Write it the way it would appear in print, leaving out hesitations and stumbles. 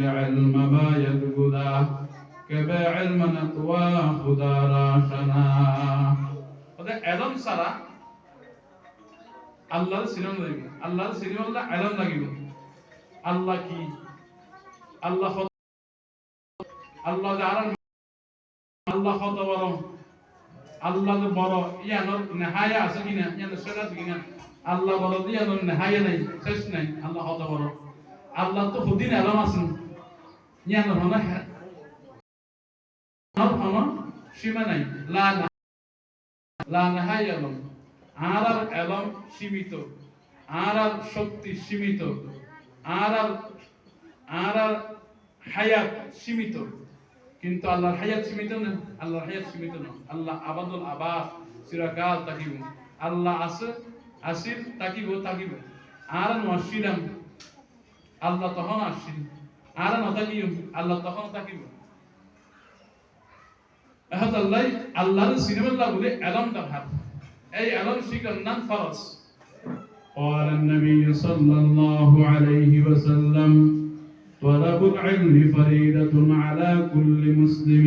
علم باید گدا که به علم نتوا خدا را شنا ওদের এলম ছাড়া আল্লাহর সিনাম লাগিব আল্লাহর সিনাম হলে এলম লাগিব আল্লাহ কি আল্লাহ আল্লাহ জালাল আল্লাহ কত বড় আল্লাহ বড় ইয়ানোর নেহায়া আছে কিনা ইয়ানোর শেষ আছে কিনা আল্লাহ বড় ইয়ানোর নেহায়া নাই শেষ নাই আল্লাহ কত বড় আল্লাহ তো খুদিন এলম আছেন ইয়ানোর হনা হনা সীমা নাই লা নেহায়া এলম আর এলম সীমিত আর শক্তি সীমিত আর হায়াত সীমিত কিন্তু আল্লাহর হায়াত সীমিত না আল্লাহর হায়াত সীমিত না আল্লাহ আবাদুল আবাদ চিরকাল থাকিব আল্লাহ আছে আসিল থাকিব আর নসিলাম আল্লাহ তখন আসিল আর নথাকিব আল্লাহ তখন থাকিব এখন আল্লাহর সিনেমাল্লাহ বলে এলমটা ভাব এই এলম শিকার নাম ফরজ قال النبي صلى الله عليه وسلم طلب العلم فريضة على كل مسلم